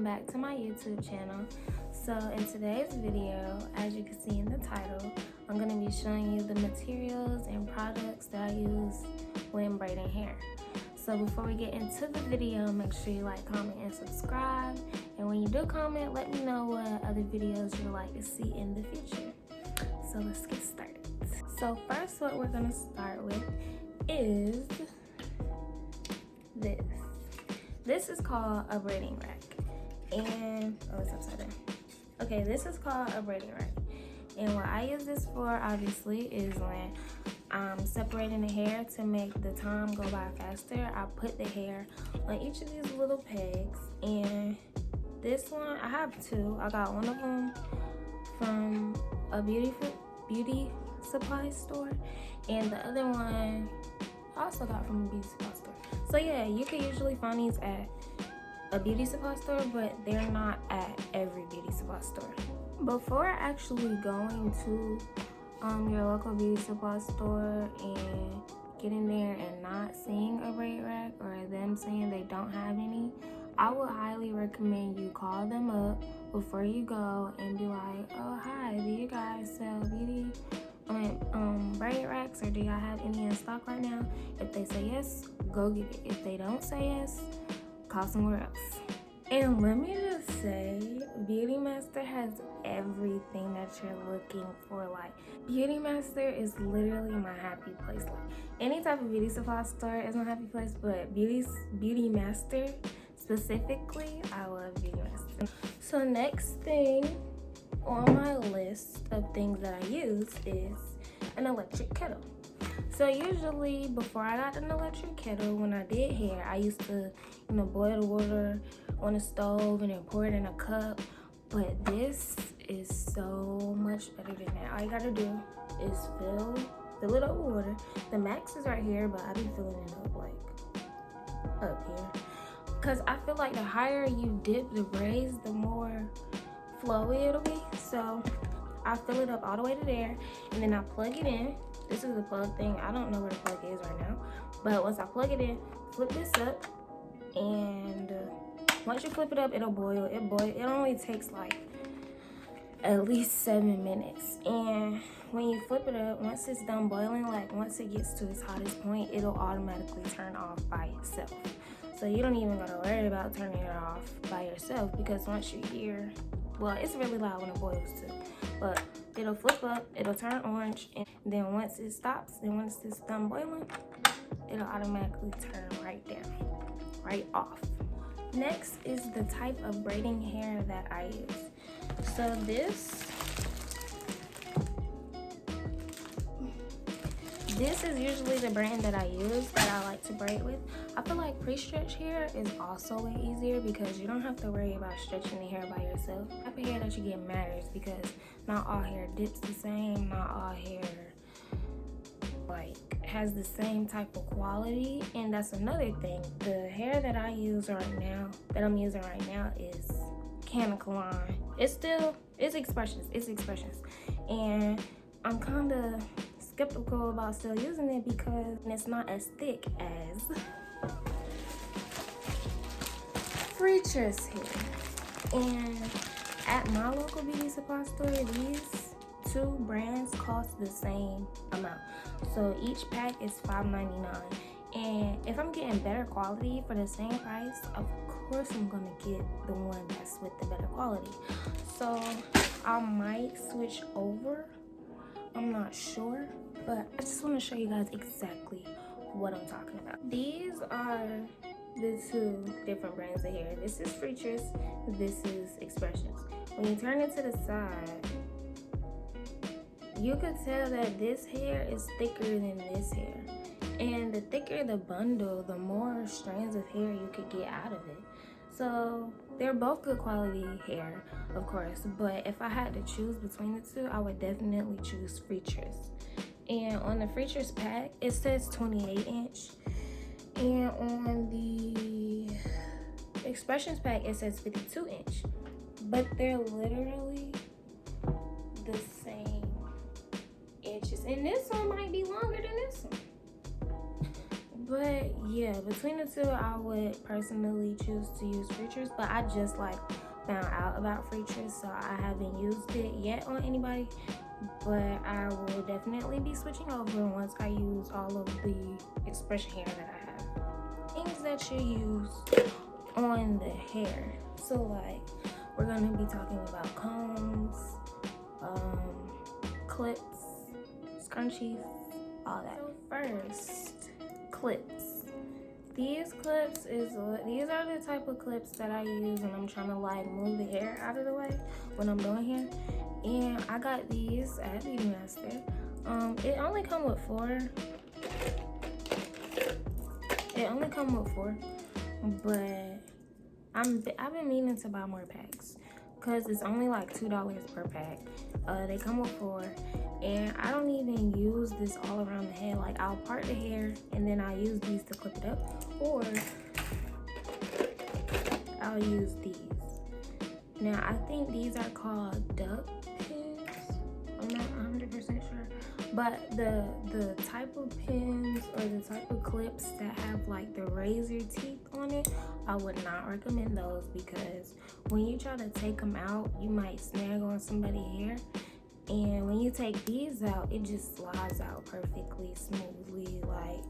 back to my YouTube channel. So in today's video, as you can see in the title, I'm going to be showing you the materials and products that I use when braiding hair. So before we get into the video, make sure you like, comment, and subscribe. And when you do comment, let me know what other videos you'd like to see in the future. So let's get started. So first, what we're going to start with is this. This is called a braiding rack. And, oh, it's upside down. Okay, this is called a braiding rack. And what I use this for, obviously, is when I'm separating the hair to make the time go by faster. I put the hair on each of these little pegs. And this one, I have two. I got one of them from a beauty supply store. And the other one, I also got from a beauty supply store. So yeah, you can usually find these at a beauty supply store, but they're not at every beauty supply store. Before actually going to your local beauty supply store and getting there and not seeing a braid rack or them saying they don't have any, I would highly recommend you call them up before you go and be like, oh hi, do you guys sell braid racks, or do y'all have any in stock right now? If they say yes, go get it. If they don't say yes, call somewhere else. And let me just say, Beauty Master has everything that you're looking for. Like, Beauty Master is literally my happy place. Like, any type of beauty supply store is my happy place, but Beauty Master specifically, I love Beauty Master. So next thing on my list of things that I use is an electric kettle. So usually before I got an electric kettle, when I did hair, I used to, boil the water on the stove and then pour it in a cup. But this is so much better than that. All you gotta do is fill it up with water. The max is right here, but I be filling it up like up here. Cause I feel like the higher you dip the braids, the more flowy it'll be. So I fill it up all the way to there, and then I plug it in. This is the plug thing. I don't know where the plug is right now, but once I plug it in, flip this up, and once you flip it up, it'll boil. It only takes like at least 7 minutes. And when you flip it up, once it's done boiling, like once it gets to its hottest point, it'll automatically turn off by itself. So you don't even gotta worry about turning it off by yourself, because once you hear, well, it's really loud when it boils too, but it'll flip up, it'll turn orange, and then once it stops, and once it's done boiling, it'll automatically turn right down, right off. Next is the type of braiding hair that I use. So this is usually the brand that I use, that I like to braid with. I feel like pre-stretch hair is also way easier because you don't have to worry about stretching the hair by yourself. The type of hair that you get matters, because not all hair dips the same, not all hair has the same type of quality. And that's another thing. The hair that I'm using right now is Canicaline. It's expressions. And I'm kind of skeptical about still using it because it's not as thick as Freacher's hair. And at my local beauty supply store, these two brands cost the same amount. So each pack is $5.99. And if I'm getting better quality for the same price, of course I'm gonna get the one that's with the better quality. So I might switch over. I'm not sure, but I just want to show you guys exactly what I'm talking about. These are the two different brands of hair. This is Freacher's, this is Expressions. When you turn it to the side, you could tell that this hair is thicker than this hair. And the thicker the bundle, the more strands of hair you could get out of it. So they're both good quality hair, of course, but if I had to choose between the two, I would definitely choose Freacher's. And on the Freacher's pack, it says 28 inch. And on the Expressions pack, it says 52 inch. But they're literally the same inches. And this one might be longer than this one. But yeah, between the two, I would personally choose to use Features, but I just like found out about Features, so I haven't used it yet on anybody, but I will definitely be switching over once I use all of the expression hair that I have. Things that you use on the hair. So like, we're gonna be talking about combs, clips, scrunchies, all that. So first, clips. These are the type of clips that I use when I'm trying to like move the hair out of the way when I'm doing hair. And I got these at Beauty Master. It only come with 4. But I've been meaning to buy more packs because it's only like $2 per pack. They come with 4, and I don't even use this all around the head. Like, I'll part the hair and then I'll use these to clip it up, or I'll use these. Now I think these are called duck pins. I'm not 100% sure, but the type of pins or the type of clips that have like the razor teeth on it, I would not recommend those, because when you try to take them out, you might snag on somebody's hair. And when you take these out, it just slides out perfectly smoothly. Like,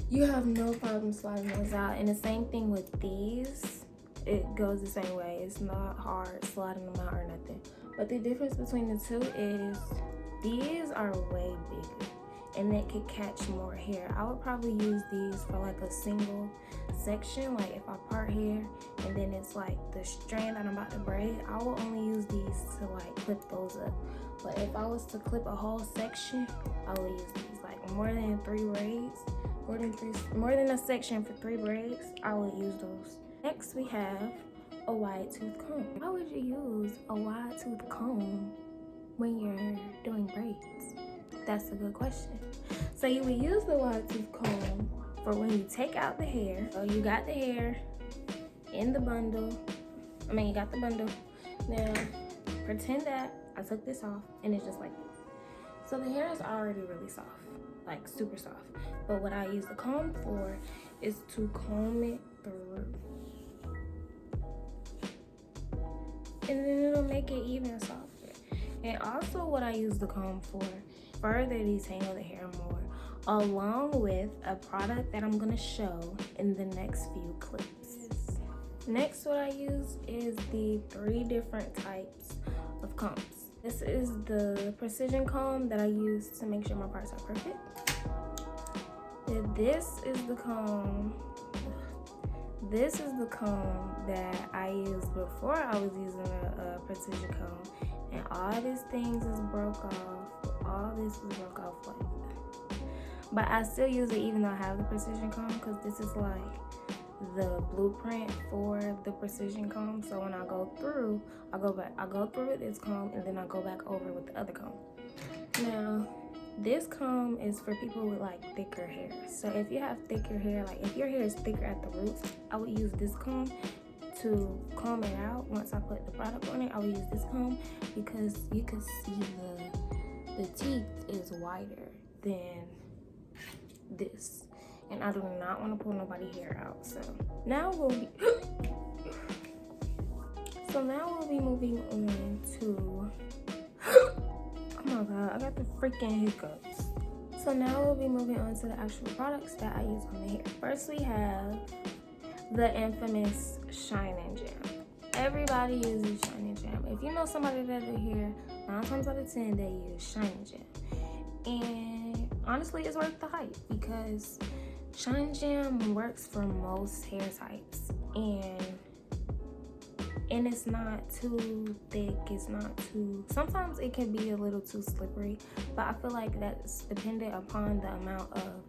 you have no problem sliding those out. And the same thing with these. It goes the same way. It's not hard sliding them out or nothing. But the difference between the two is these are way bigger and they could catch more hair. I would probably use these for like a single section. Like if I part hair and then it's like the strand that I'm about to braid, I will only use these to like clip those up. But if I was to clip a whole section, I would use these. Like more than 3 braids, more than a section for 3 braids, I would use those. Next we have a wide tooth comb. Why would you use a wide tooth comb when you're doing braids? That's a good question. So you would use the wide tooth comb for when you take out the hair. So you got the hair in the bundle. You got the bundle. Now pretend that I took this off and it's just like this. So the hair is already really soft, like super soft. But what I use the comb for is to comb it through. And then it'll make it even softer. And also what I use the comb for, further detangle the hair more, along with a product that I'm gonna show in the next few clips. Next, what I use is the 3 different types of combs. This is the precision comb that I use to make sure my parts are perfect. This is the comb that I used before I was using a precision comb, and all these things is broke off. All this is broke off like that. But I still use it even though I have the precision comb, because this is like the blueprint for the precision comb. So when I go through, I go through with this comb and then I go back over with the other comb. Now, this comb is for people with like thicker hair. So if you have thicker hair, like if your hair is thicker at the roots, I would use this comb to comb it out. Once I put the product on it, I would use this comb because you can see the teeth is wider than this. And I do not want to pull nobody's hair out. So now we'll be moving on to oh my god, I got the freaking hiccups. So now we'll be moving on to the actual products that I use on the hair. First we have the infamous Shine and Jam. Everybody uses Shine and Jam. If you know somebody that is here, 9 times out of 10 they use Shine and Jam. And honestly, it's worth the hype because Shine Jam works for most hair types, and it's not too thick, it's not too, sometimes it can be a little too slippery, but I feel like that's dependent upon the amount of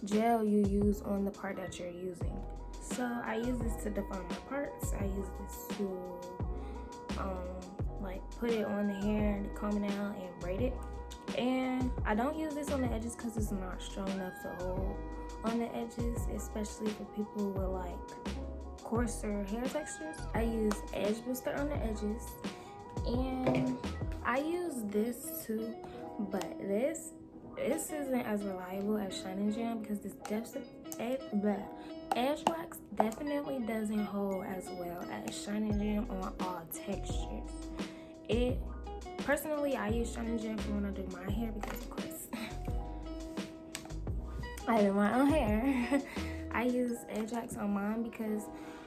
gel you use on the part that you're using. So I use this to define my parts. I use this to like put it on the hair, comb it out and braid it. And I don't use this on the edges because it's not strong enough to hold on the edges, especially for people with like coarser hair textures. I use edge booster on the edges, and I use this too, but this this isn't as reliable as Shine Jam because this Edgewax definitely doesn't hold as well as Shine Jam on all textures. It personally, I use Shine Jam for when I do my hair because of course I do my own hair. I use Edgewax on mine because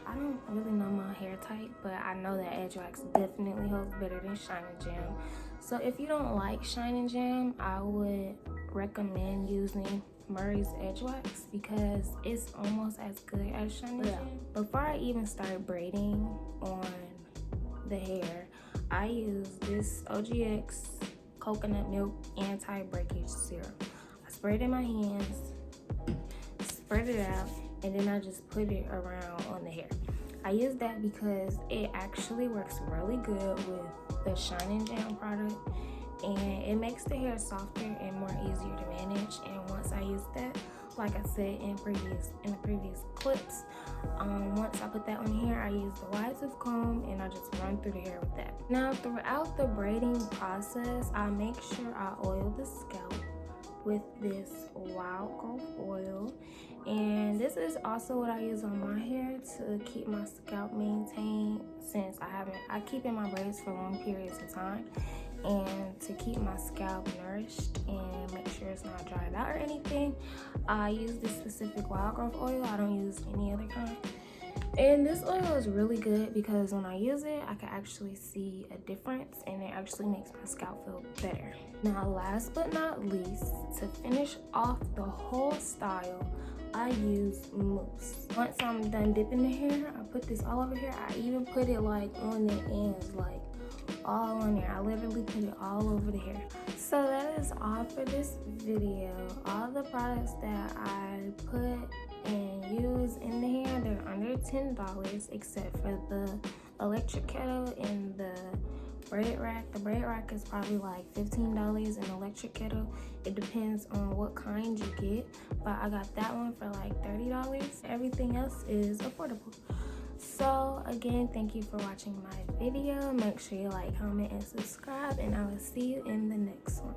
I don't really know my hair type, but I know that Edgewax definitely holds better than Shine Jam. So if you don't like Shine Jam, I would recommend using Murray's Edgewax because it's almost as good as Shine Jam. Before I even start braiding on the hair, I use this OGX coconut milk anti-breakage serum. I spray it in my hands, spread it out, and then I just put it around on the hair. I use that because it actually works really good with the Shine Jam product, and it makes the hair softer and more easier to manage. And once I use that, like I said in the previous clips, once I put that on here, I use the wide tooth comb and I just run through the hair with that. Now throughout the braiding process, I make sure I oil the scalp with this wild growth oil, and this is also what I use on my hair to keep my scalp maintained, since I keep in my braids for long periods of time, and to keep my scalp nourished and make sure it's not dried out or anything, I use this specific wild growth oil. I don't use any other kind. And this oil is really good because when I use it, I can actually see a difference, and it actually makes my scalp feel better. Now, last but not least, to finish off the whole style, I use mousse. Once I'm done dipping the hair, I put this all over here. I even put it like on the ends, like all on there. I literally put it all over the hair. So that is all for this video. All the products that I put and use in the hair, they're under $10 except for the electric kettle and the braid rack. The braid rack is probably like $15, and electric kettle, it depends on what kind you get, but I got that one for like $30. Everything else is affordable. So again, thank you for watching my video. Make sure you like, comment, and subscribe, and I will see you in the next one.